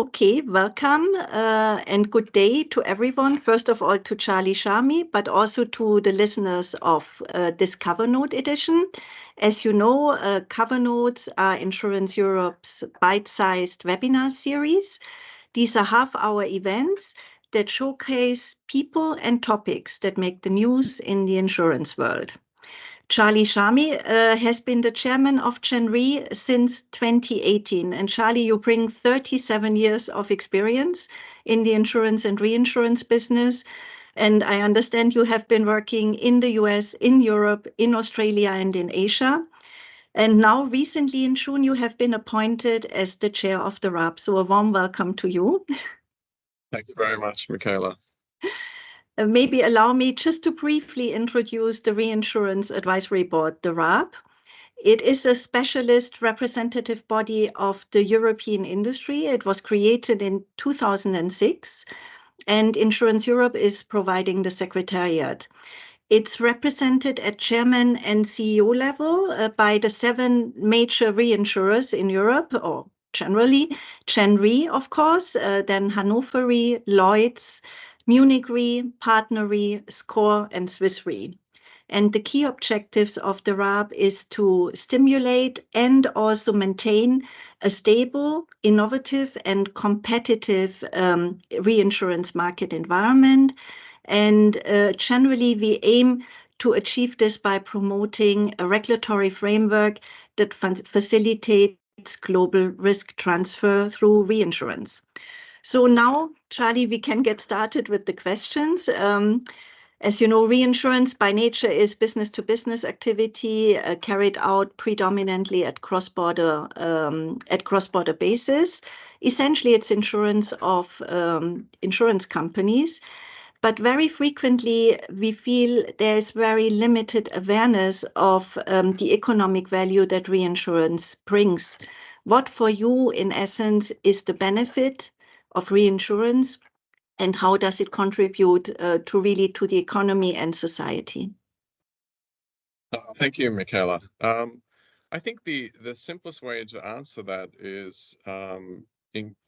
Okay, welcome and good day to everyone. First of all, to Charlie Shamieh, but also to the listeners of this Cover Note edition. As you know, Cover Notes are Insurance Europe's bite-sized webinar series. These are half-hour events that showcase people and topics that make the news in the insurance world. Charlie Shamieh has been the chairman of Gen since 2018. And Charlie, you bring 37 years of experience in the insurance and reinsurance business. And I understand you have been working in the US, in Europe, in Australia, and in Asia. And now recently in June, you have been appointed as the chair of the RAB. So a warm welcome to you. Thank you very much, Michaela. Maybe allow me just to briefly introduce the Reinsurance Advisory Board, the RAB. It is a specialist representative body of the European industry. It was created in 2006, and Insurance Europe is providing the secretariat. It's represented at chairman and CEO level by the 7 major reinsurers in Europe, or generally, Gen Re, of course, then Hannover Re, Lloyd's, Munich Re, Partner Re, SCOR, and Swiss Re. And the key objectives of the RAB is to stimulate and also maintain a stable, innovative, and competitive reinsurance market environment. And generally, we aim to achieve this by promoting a regulatory framework that facilitates global risk transfer through reinsurance. So now, Charlie, we can get started with the questions. As you know, reinsurance by nature is business-to-business activity carried out predominantly at cross-border basis. Essentially, it's insurance of insurance companies. But very frequently, we feel there's very limited awareness of the economic value that reinsurance brings. What for you, in essence, is the benefit of reinsurance, and how does it contribute to the economy and society? Thank you, Michaela. I think the simplest way to answer that is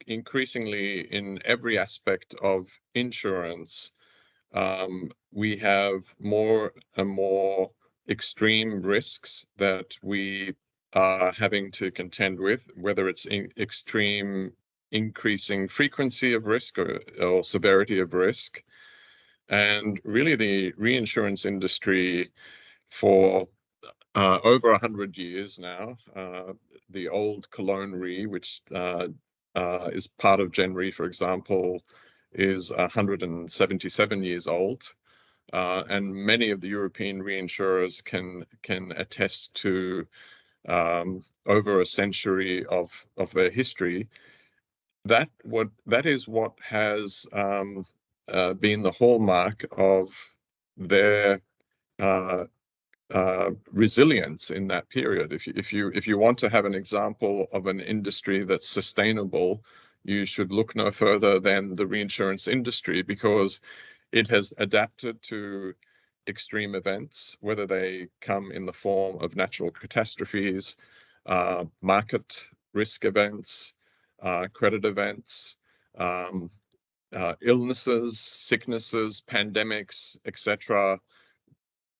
increasingly in every aspect of insurance, we have more and more extreme risks that we are having to contend with, whether it's extreme increasing frequency of risk or severity of risk. And really the reinsurance industry for over 100 years now, the old Cologne Re, which is part of Gen Re, for example, is 177 years old. And many of the European reinsurers can attest to over a century of their history. That is what has been the hallmark of their resilience in that period. If you want to have an example of an industry that's sustainable, you should look no further than the reinsurance industry, because it has adapted to extreme events, whether they come in the form of natural catastrophes, market risk events, credit events, illnesses, sicknesses, pandemics, etc.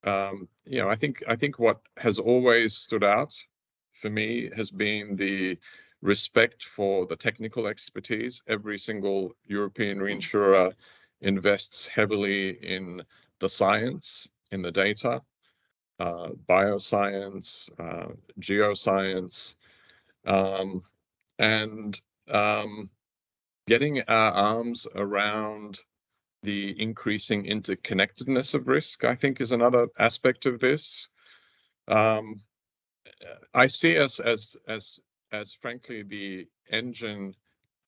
I think what has always stood out for me has been the respect for the technical expertise. Every single European reinsurer invests heavily in the science, in the data, bioscience, geoscience, and getting our arms around the increasing interconnectedness of risk, I think, is another aspect of this. I see us as frankly the engine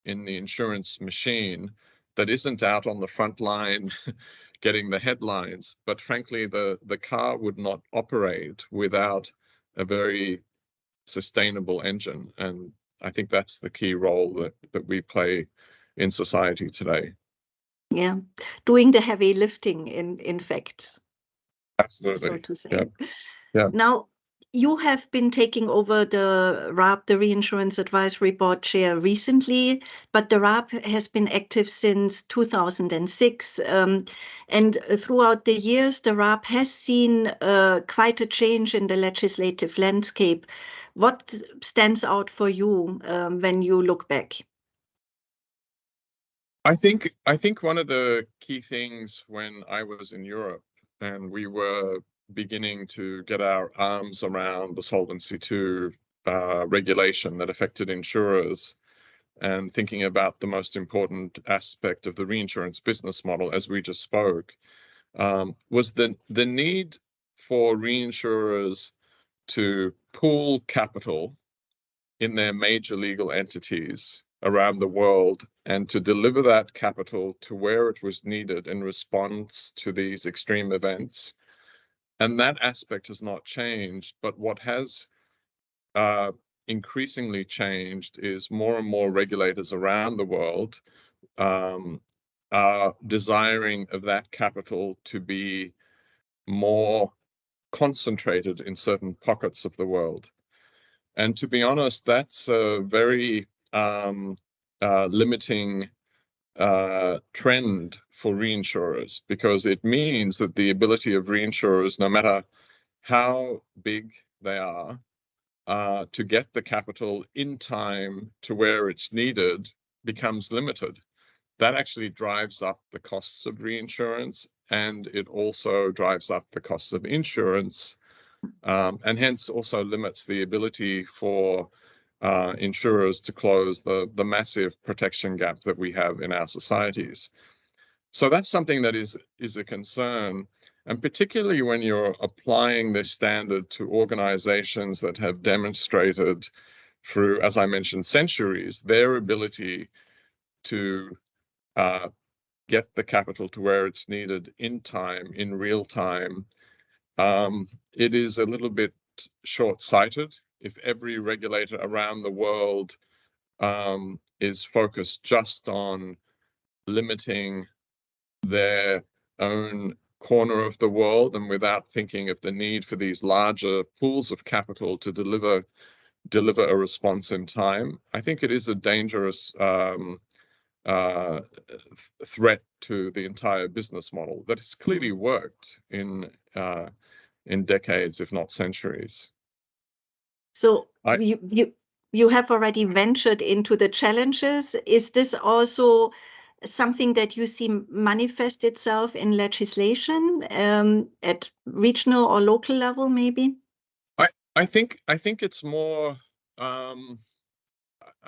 in the insurance machine that isn't out on the front line getting the headlines, but frankly the car would not operate without a very sustainable engine. And I think that's the key role that we play in society today. Yeah, doing the heavy lifting in fact. Absolutely. So to say. Yeah. Now, You have been taking over the RAB, the Reinsurance Advisory Board chair recently, but the RAB has been active since 2006. And throughout the years, the RAB has seen quite a change in the legislative landscape. What stands out for you when you look back? I think one of the key things when I was in Europe and we were beginning to get our arms around the Solvency II regulation that affected insurers and thinking about the most important aspect of the reinsurance business model, as we just spoke, was the need for reinsurers to pool capital in their major legal entities around the world and to deliver that capital to where it was needed in response to these extreme events. And that aspect has not changed, but what has increasingly changed is more and more regulators around the world are desiring of that capital to be more concentrated in certain pockets of the world. And to be honest, that's a very limiting trend for reinsurers, because it means that the ability of reinsurers, no matter how big they are, to get the capital in time to where it's needed becomes limited. That actually drives up the costs of reinsurance, and it also drives up the costs of insurance, and hence also limits the ability for insurers to close the massive protection gap that we have in our societies. So that's something that is a concern, and particularly when you're applying this standard to organizations that have demonstrated through, as I mentioned, centuries, their ability to get the capital to where it's needed in time, in real time. It is a little bit short-sighted if every regulator around the world is focused just on limiting their own corner of the world and without thinking of the need for these larger pools of capital to deliver a response in time. I think it is a dangerous threat to the entire business model that has clearly worked in decades, if not centuries. So you have already ventured into the challenges. Is this also something that you see manifest itself in legislation at regional or local level, maybe? I think it's more. I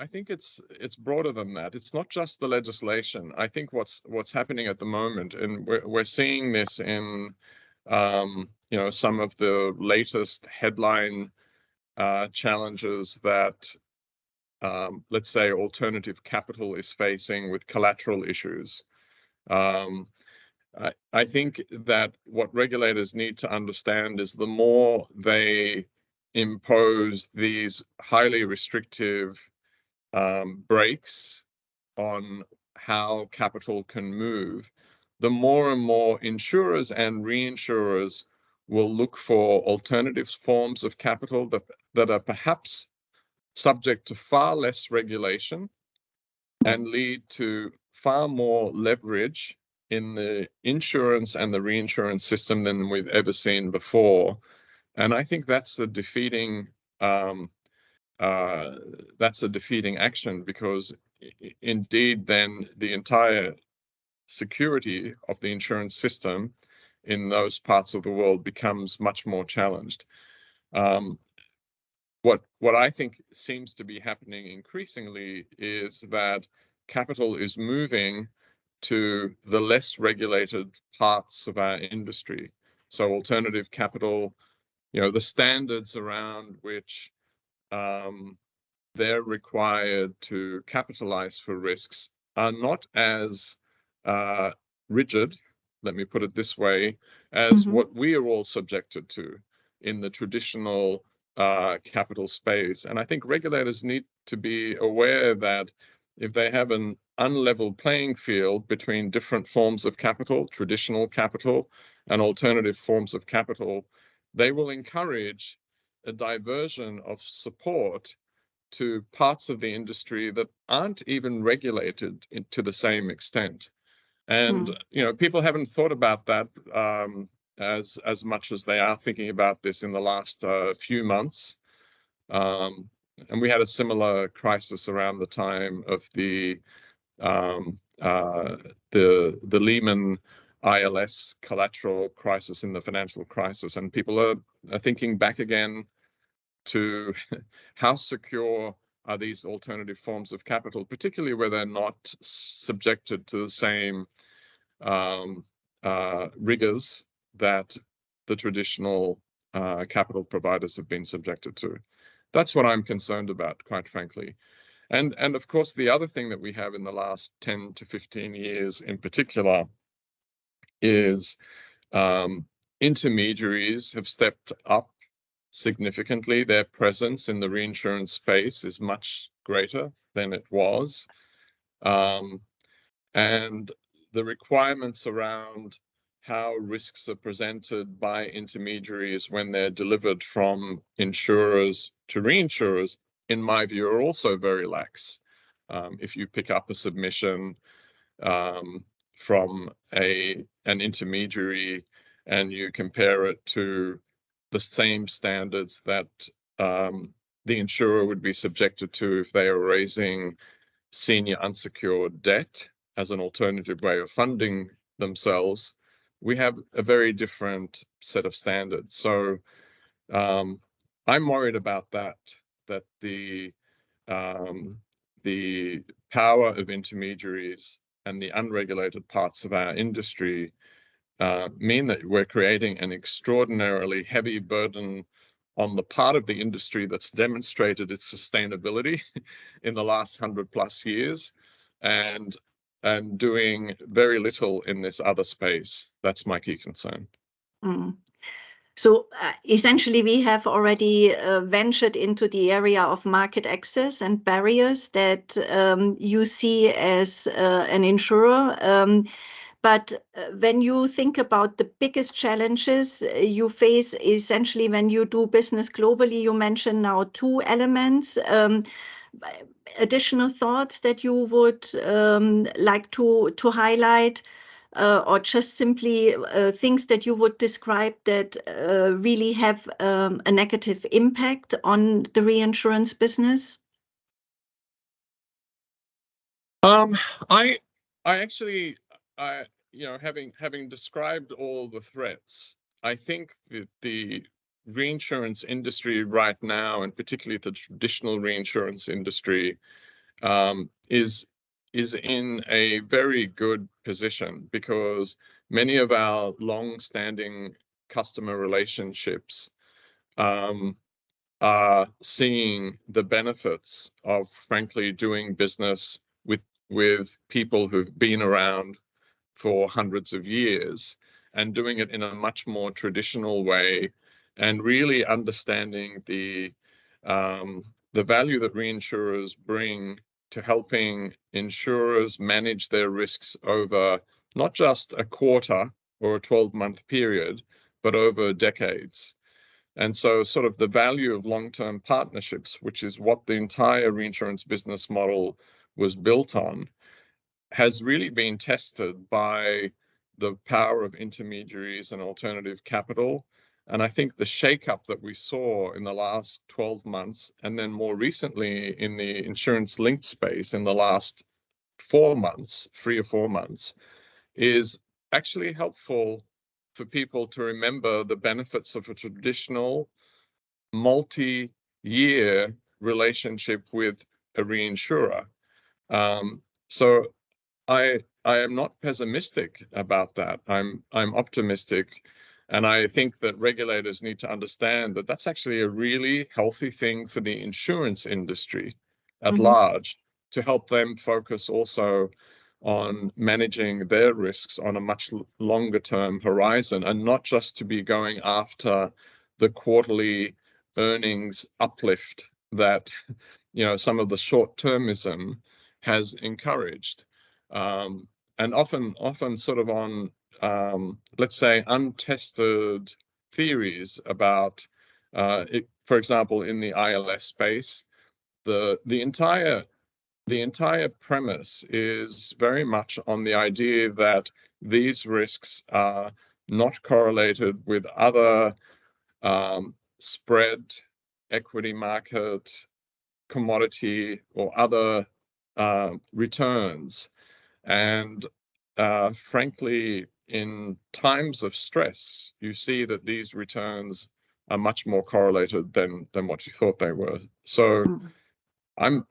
think it's broader than that. It's not just the legislation. I think what's happening at the moment, and we're seeing this in some of the latest headline challenges that let's say alternative capital is facing with collateral issues. I think that what regulators need to understand is the more they impose these highly restrictive breaks on how capital can move, the more and more insurers and reinsurers will look for alternative forms of capital that are perhaps subject to far less regulation and lead to far more leverage in the insurance and the reinsurance system than we've ever seen before. And I think that's a defeating action, because indeed then the entire security of the insurance system in those parts of the world becomes much more challenged. What I think seems to be happening increasingly is that capital is moving to the less regulated parts of our industry. So alternative capital, the standards around which they're required to capitalize for risks are not as rigid, let me put it this way, as what we are all subjected to in the traditional capital space. And I think regulators need to be aware that if they have an unlevel playing field between different forms of capital, traditional capital and alternative forms of capital, they will encourage a diversion of support to parts of the industry that aren't even regulated to the same extent. And people haven't thought about that as much as they are thinking about this in the last few months. And we had a similar crisis around the time of the Lehman ILS collateral crisis in the financial crisis, and people are thinking back again to how secure are these alternative forms of capital, particularly where they're not subjected to the same rigors that the traditional capital providers have been subjected to. That's what I'm concerned about, quite frankly. And of course, the other thing that we have in the last 10 to 15 years in particular is intermediaries have stepped up significantly. Their presence in the reinsurance space is much greater than it was. And the requirements around how risks are presented by intermediaries when they're delivered from insurers to reinsurers, in my view, are also very lax. If you pick up a submission from an intermediary and you compare it to the same standards that the insurer would be subjected to if they are raising senior unsecured debt as an alternative way of funding themselves, we have a very different set of standards. So I'm worried about that the power of intermediaries and the unregulated parts of our industry mean that we're creating an extraordinarily heavy burden on the part of the industry that's demonstrated its sustainability in the last 100+ years, and doing very little in this other space. That's my key concern. So essentially, we have already ventured into the area of market access and barriers that you see as an insurer. But when you think about the biggest challenges you face, essentially when you do business globally, you mentioned now two elements. Additional thoughts that you would like to highlight, or just simply things that you would describe that really have a negative impact on the reinsurance business? I actually, having described all the threats, I think that the reinsurance industry right now, and particularly the traditional reinsurance industry, is in a very good position, because many of our long-standing customer relationships are seeing the benefits of, frankly, doing business with people who've been around for hundreds of years, and doing it in a much more traditional way, and really understanding the value that reinsurers bring to helping insurers manage their risks over not just a quarter or a 12-month period, but over decades. And so sort of the value of long-term partnerships, which is what the entire reinsurance business model was built on, has really been tested by the power of intermediaries and alternative capital. And I think the shakeup that we saw in the last 12 months, and then more recently in the insurance-linked space in the last 3 or 4 months, is actually helpful for people to remember the benefits of a traditional multi-year relationship with a reinsurer. So I am not pessimistic about that. I'm optimistic, and I think that regulators need to understand that that's actually a really healthy thing for the insurance industry at large, to help them focus also on managing their risks on a much longer term horizon, and not just to be going after the quarterly earnings uplift that some of the short-termism has encouraged. And often sort of on, let's say, untested theories about for example, in the ILS space, the entire premise is very much on the idea that these risks are not correlated with other spread, equity market, commodity, or other returns. And frankly, in times of stress, you see that these returns are much more correlated than what you thought they were. So I'm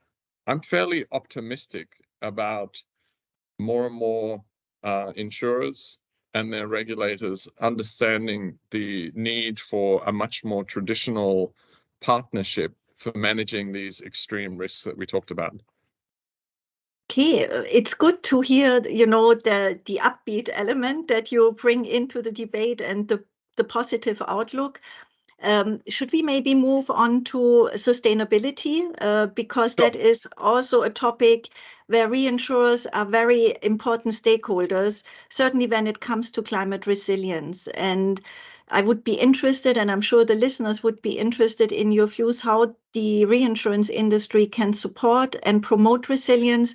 fairly optimistic about more and more insurers and their regulators understanding the need for a much more traditional partnership for managing these extreme risks that we talked about. Okay, it's good to hear, the upbeat element that you bring into the debate and the positive outlook. Should we maybe move on to sustainability? Because Sure. that is also a topic where reinsurers are very important stakeholders, certainly when it comes to climate resilience. And I would be interested, and I'm sure the listeners would be interested in your views, how the reinsurance industry can support and promote resilience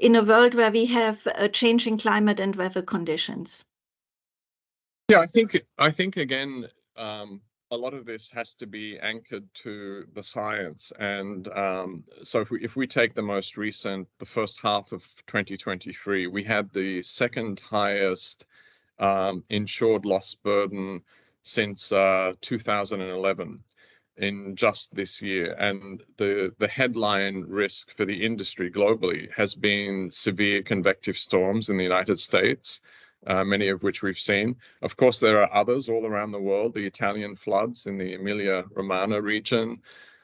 in a world where we have changing climate and weather conditions. Yeah, I think again, a lot of this has to be anchored to the science. And so if we take the most recent, the first half of 2023, we had the second highest insured loss burden since 2011 in just this year. And the headline risk for the industry globally has been severe convective storms in the United States, many of which we've seen. Of course, there are others all around the world, the Italian floods in the Emilia-Romagna region,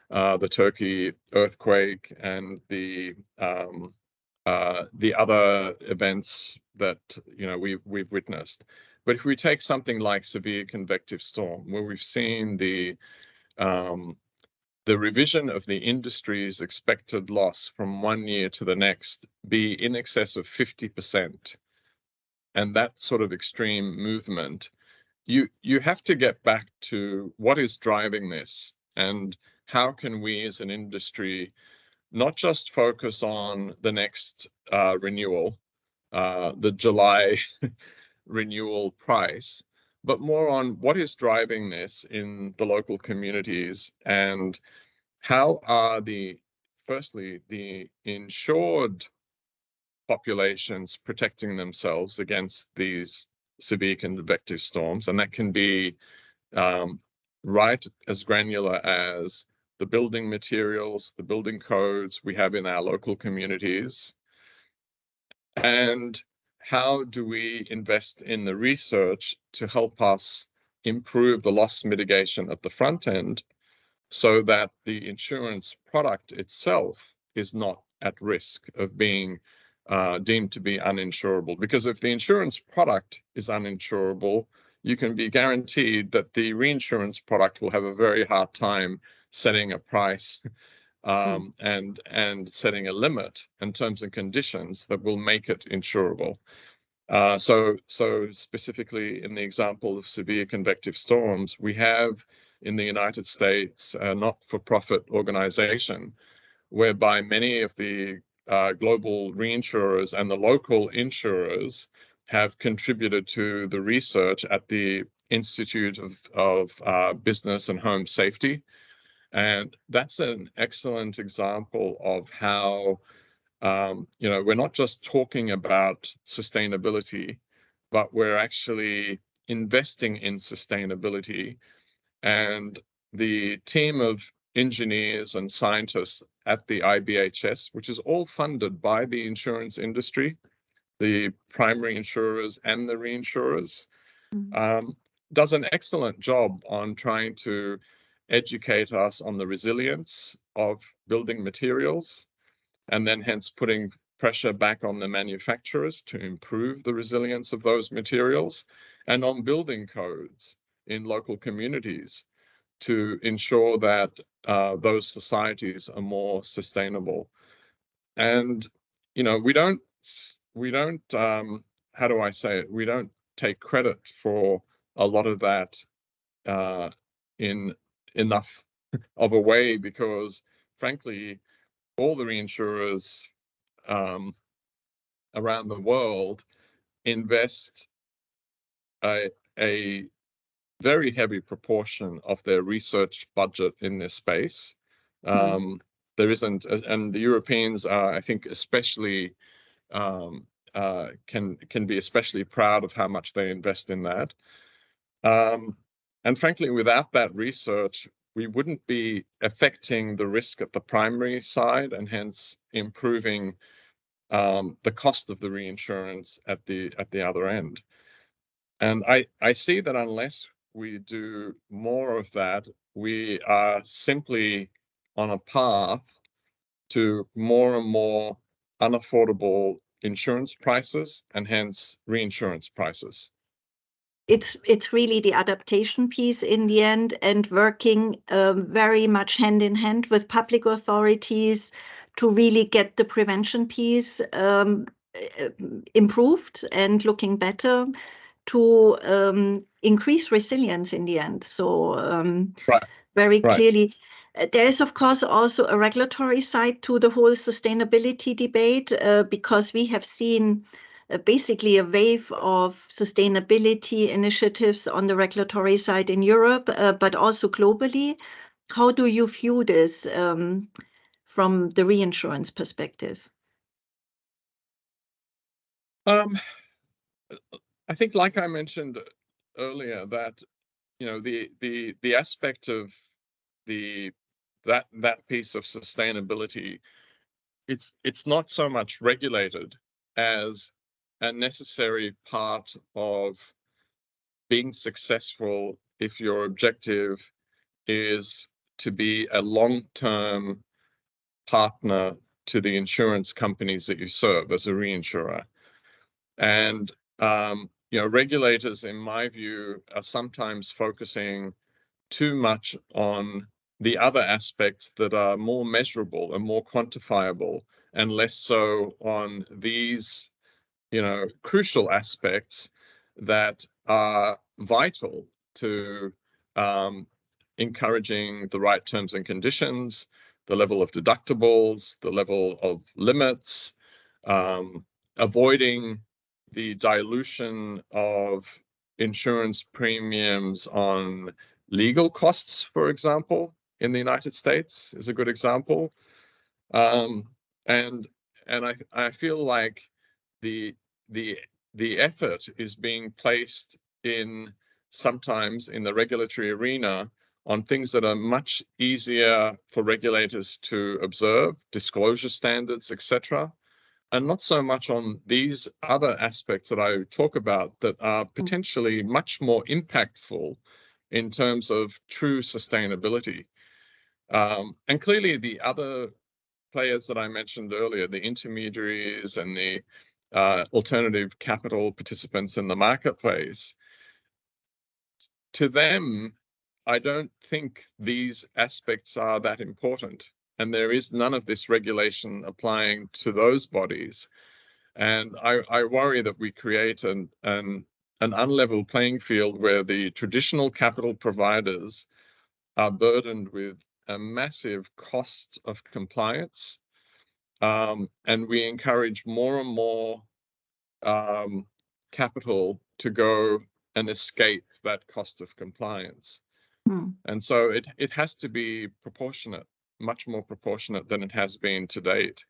the Turkey earthquake, and the other events that we've witnessed. But if we take something like severe convective storm, where we've seen the revision of the industry's expected loss from one year to the next be in excess of 50%, and that sort of extreme movement, you have to get back to what is driving this, and how can we as an industry not just focus on the next renewal, the July renewal price, but more on what is driving this in the local communities, and how are firstly, the insured populations protecting themselves against these severe convective storms. And that can be right as granular as the building materials, the building codes we have in our local communities. And how do we invest in the research to help us improve the loss mitigation at the front end, so that the insurance product itself is not at risk of being deemed to be uninsurable? Because if the insurance product is uninsurable, you can be guaranteed that the reinsurance product will have a very hard time setting a price and setting a limit and terms and conditions that will make it insurable. So specifically in the example of severe convective storms, we have in the United States a not-for-profit organization whereby many of the global reinsurers and the local insurers have contributed to the research at the Institute of Business and Home Safety. And that's an excellent example of how we're not just talking about sustainability, but we're actually investing in sustainability. And the team of engineers and scientists at the IBHS, which is all funded by the insurance industry, the primary insurers and the reinsurers, does an excellent job on trying to educate us on the resilience of building materials, and then hence putting pressure back on the manufacturers to improve the resilience of those materials, and on building codes in local communities to ensure that those societies are more sustainable. And we don't how do I say it? We don't take credit for a lot of that in enough of a way, because frankly, all the reinsurers around the world invest a very heavy proportion of their research budget in this space. There isn't, and the Europeans are, I think, especially can be especially proud of how much they invest in that. And frankly, without that research, we wouldn't be affecting the risk at the primary side, and hence improving the cost of the reinsurance at the other end. And I see that unless we do more of that, we are simply on a path to more and more unaffordable insurance prices, and hence reinsurance prices. It's really the adaptation piece in the end, and working very much hand in hand with public authorities to really get the prevention piece improved and looking better, to increase resilience in the end. So very clearly, there is, of course, also a regulatory side to the whole sustainability debate, because we have seen basically a wave of sustainability initiatives on the regulatory side in Europe, but also globally. How do you view this from the reinsurance perspective? I think, like I mentioned earlier, that the aspect of that piece of sustainability, it's not so much regulated as a necessary part of being successful if your objective is to be a long-term partner to the insurance companies that you serve as a reinsurer. And regulators, in my view, are sometimes focusing too much on the other aspects that are more measurable and more quantifiable, and less so on these, crucial aspects that are vital to encouraging the right terms and conditions, the level of deductibles, the level of limits, avoiding the dilution of insurance premiums on legal costs, for example, in the United States is a good example. And I feel like the effort is being placed in sometimes in the regulatory arena on things that are much easier for regulators to observe, disclosure standards, etc., and not so much on these other aspects that I talk about that are potentially much more impactful in terms of true sustainability. And clearly the other players that I mentioned earlier, the intermediaries and the alternative capital participants in the marketplace, to them, I don't think these aspects are that important. And there is none of this regulation applying to those bodies. And I worry that we create an unlevel playing field where the traditional capital providers are burdened with a massive cost of compliance. And we encourage more and more capital to go and escape that cost of compliance. And so it has to be proportionate, much more proportionate than it has been to date.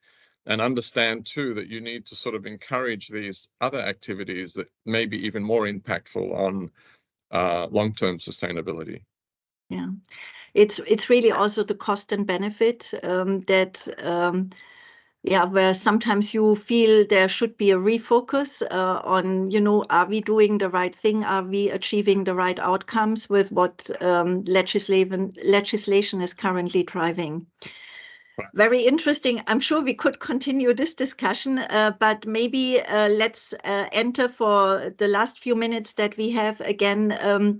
And understand too that you need to sort of encourage these other activities that may be even more impactful on long-term sustainability. Yeah, it's really also the cost and benefit that where sometimes you feel there should be a refocus on, are we doing the right thing? Are we achieving the right outcomes with what legislation is currently driving? Right. Very interesting. I'm sure we could continue this discussion, but maybe let's enter for the last few minutes that we have again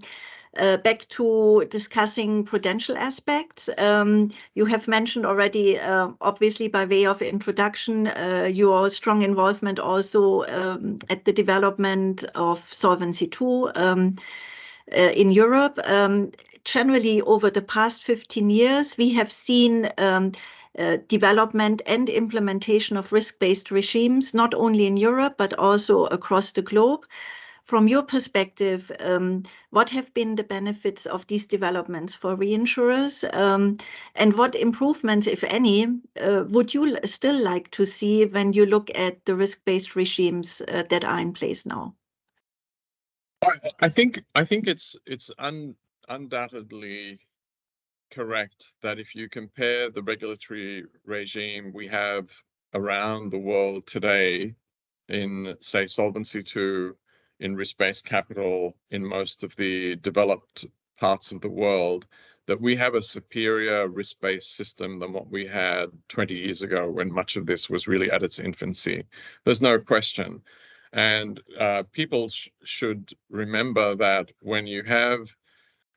back to discussing prudential aspects. You have mentioned already, obviously by way of introduction, your strong involvement also at the development of Solvency II in Europe. generally over the past 15 years, we have seen development and implementation of risk-based regimes, not only in Europe, but also across the globe. From your perspective, what have been the benefits of these developments for reinsurers? And what improvements, if any, would you still like to see when you look at the risk-based regimes that are in place now? I think it's undoubtedly correct that if you compare the regulatory regime we have around the world today in, say, Solvency II, in risk-based capital in most of the developed parts of the world, that we have a superior risk-based system than what we had 20 years ago when much of this was really at its infancy. There's no question. And people should remember that when you have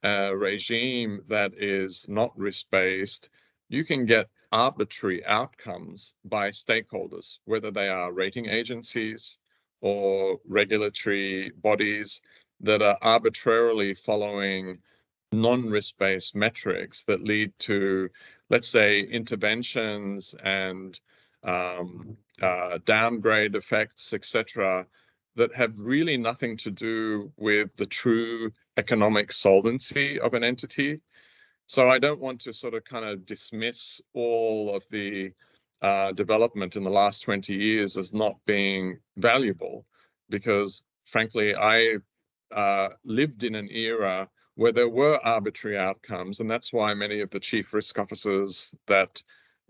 a regime that is not risk-based, you can get arbitrary outcomes by stakeholders, whether they are rating agencies or regulatory bodies that are arbitrarily following non-risk-based metrics that lead to, let's say, interventions and downgrade effects, etc., that have really nothing to do with the true economic solvency of an entity. So I don't want to sort of kind of dismiss all of the development in the last 20 years as not being valuable, because frankly, I lived in an era where there were arbitrary outcomes, and that's why many of the chief risk officers that,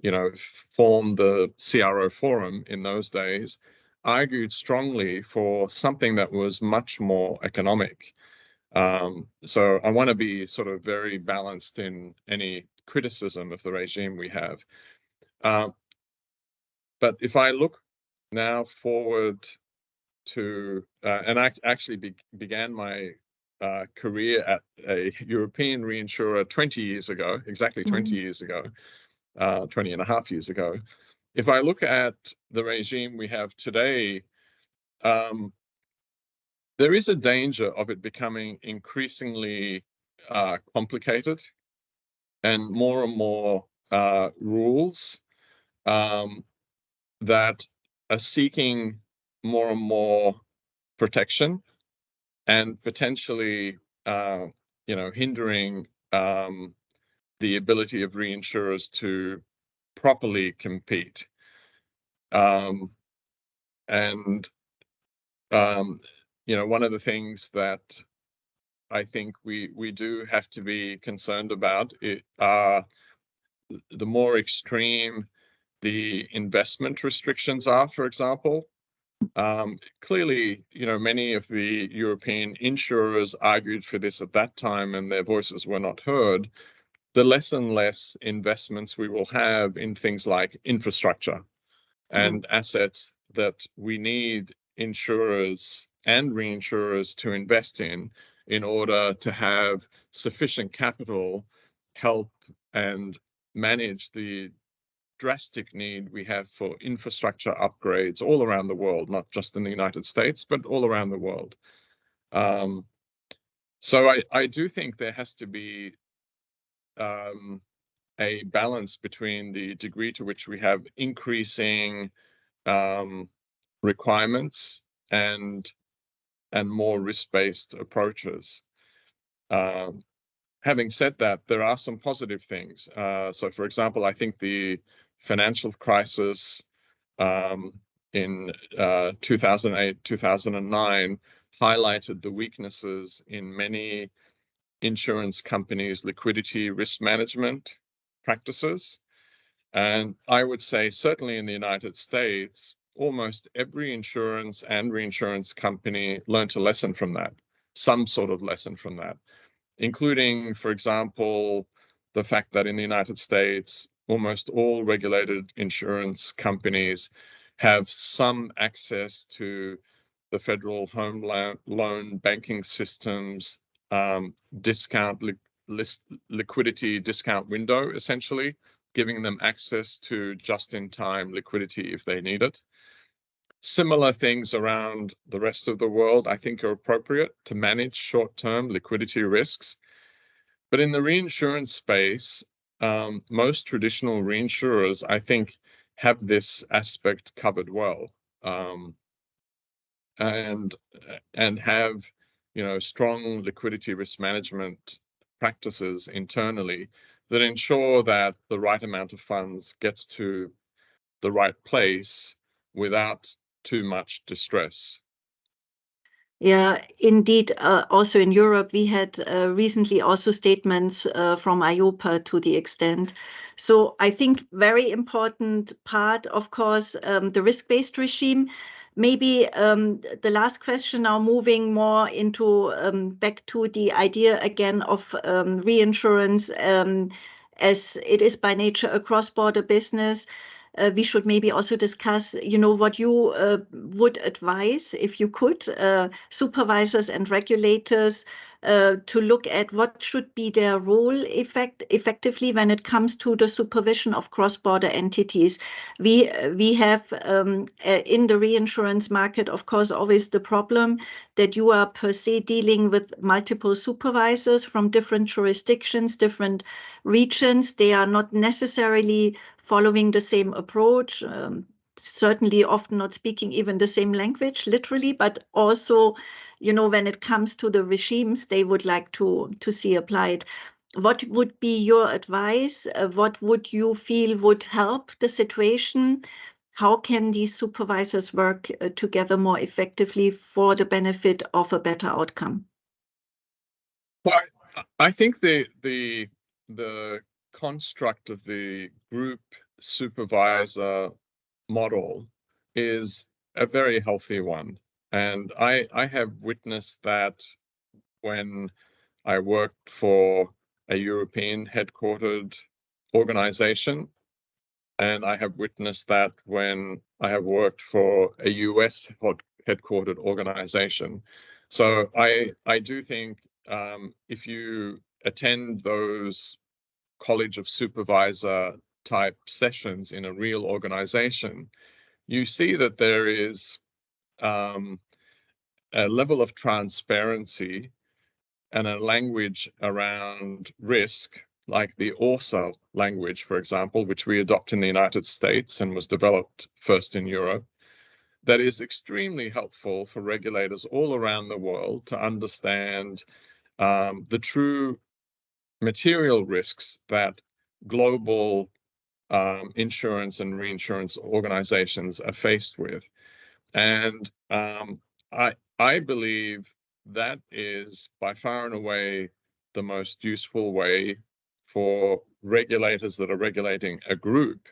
you know, formed the CRO forum in those days argued strongly for something that was much more economic. So I want to be sort of very balanced in any criticism of the regime we have. But if I look now forward to, and I actually began my career at a European reinsurer 20 years ago, exactly 20 years ago, 20 and a half years ago. If I look at the regime we have today, there is a danger of it becoming increasingly complicated and more rules that are seeking more and more protection and potentially, you know, hindering the ability of reinsurers to properly compete. You know, one of the things that I think we do have to be concerned about are the more extreme the investment restrictions are, for example. Clearly, you know, many of the European insurers argued for this at that time and their voices were not heard. The less and less investments we will have in things like infrastructure and assets that we need insurers and reinsurers to invest in order to have sufficient capital help and manage the drastic need we have for infrastructure upgrades all around the world, not just in the United States, but all around the world. So I do think there has to be a balance between the degree to which we have increasing requirements and more risk-based approaches. Having said that, there are some positive things. So, for example, I think the financial crisis in 2008, 2009 highlighted the weaknesses in many insurance companies' liquidity risk management practices. And I would say, certainly in the United States, almost every insurance and reinsurance company learned a lesson from that, some sort of lesson from that, including, for example, the fact that in the United States, almost all regulated insurance companies have some access to the federal home loan banking system's liquidity discount window, essentially, giving them access to just-in-time liquidity if they need it. Similar things around the rest of the world, I think, are appropriate to manage short-term liquidity risks. But in the reinsurance space, most traditional reinsurers, I think, have this aspect covered well, and have, you know, strong liquidity risk management practices internally that ensure that the right amount of funds gets to the right place without too much distress. Yeah, indeed. Also in Europe, we had recently also statements from IOPA to the extent. So I think very important part, of course, the risk-based regime. Maybe the last question now moving more into back to the idea again of reinsurance as it is by nature a cross-border business. We should maybe also discuss, you know, what you would advise if you could, supervisors and regulators to look at what should be their role effectively when it comes to the supervision of cross-border entities. We have in the reinsurance market, of course, always the problem that you are per se dealing with multiple supervisors from different jurisdictions, different regions. They are not necessarily following the same approach, certainly often not speaking even the same language, literally, but also, you know, when it comes to the regimes they would like to see applied. What would be your advice? What would you feel would help the situation? How can these supervisors work together more effectively for the benefit of a better outcome? Well, I think the construct of the group supervisor model is a very healthy one. And I have witnessed that when I worked for a European headquartered organization, and I have witnessed that when I have worked for a US headquartered organization. So I do think if you attend those College of Supervisor type sessions in a real organization, you see that there is a level of transparency and a language around risk, like the ORSA language, for example, which we adopt in the United States and was developed first in Europe, that is extremely helpful for regulators all around the world to understand the true material risks that global insurance and reinsurance organizations are faced with. And I believe that is by far and away the most useful way for regulators that are regulating a group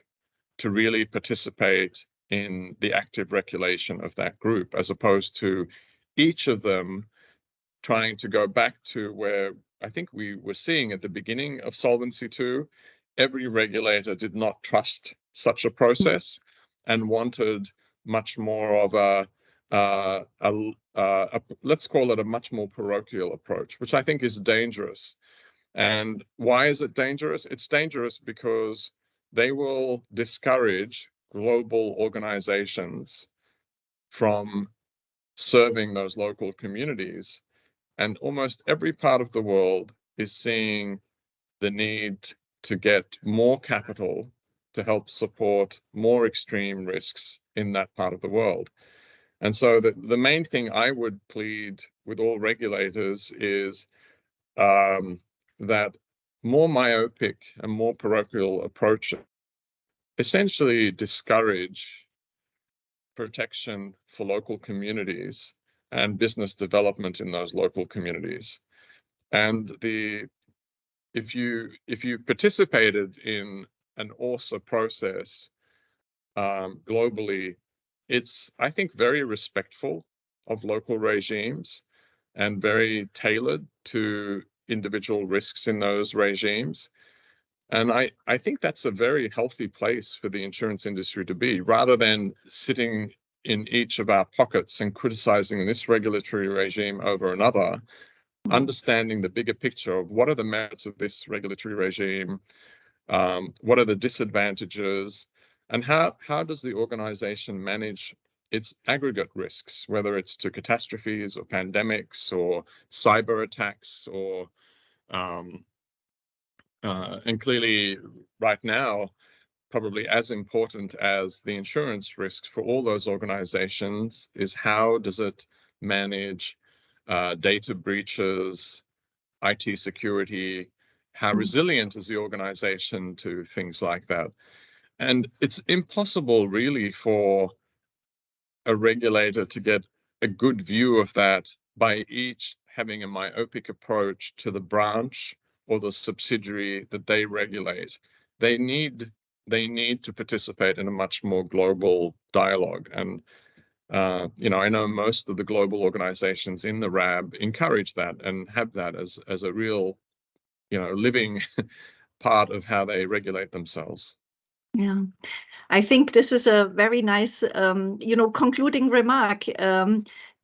to really participate in the active regulation of that group, as opposed to each of them trying to go back to where I think we were seeing at the beginning of Solvency II. Every regulator did not trust such a process and wanted much more of let's call it a much more parochial approach, which I think is dangerous. And why is it dangerous? It's dangerous because they will discourage global organizations from serving those local communities. And almost every part of the world is seeing the need to get more capital to help support more extreme risks in that part of the world. And so the main thing I would plead with all regulators is that more myopic and more parochial approaches essentially discourage protection for local communities and business development in those local communities. And if you participated in an ORSA process globally, it's, I think, very respectful of local regimes and very tailored to individual risks in those regimes. And I think that's a very healthy place for the insurance industry to be, rather than sitting in each of our pockets and criticizing this regulatory regime over another. Understanding the bigger picture of what are the merits of this regulatory regime, what are the disadvantages, and how does the organization manage its aggregate risks, whether it's to catastrophes or pandemics or cyber attacks or And clearly, right now, probably as important as the insurance risks for all those organizations is how does it manage data breaches, IT security, how resilient is the organization to things like that. And it's impossible really for a regulator to get a good view of that by each having a myopic approach to the branch or the subsidiary that they regulate. They need to participate in a much more global dialogue. And I know most of the global organizations in the RAB encourage that and have that as a real, living part of how they regulate themselves. Yeah. I think this is a very nice, concluding remark,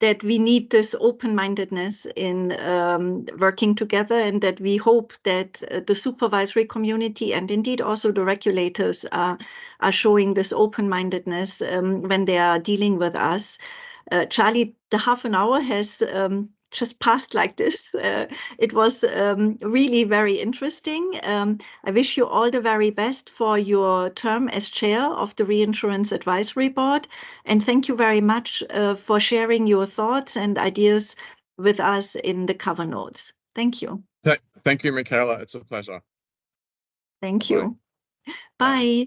that we need this open-mindedness in working together, and that we hope that the supervisory community and indeed also the regulators are showing this open-mindedness when they are dealing with us. Charlie, the half an hour has just passed like this. It was really very interesting. I wish you all the very best for your term as chair of the Reinsurance Advisory Board. And thank you very much for sharing your thoughts and ideas with us in the cover notes. Thank you. Thank you, Michaela. It's a pleasure. Thank Bye. you. Bye.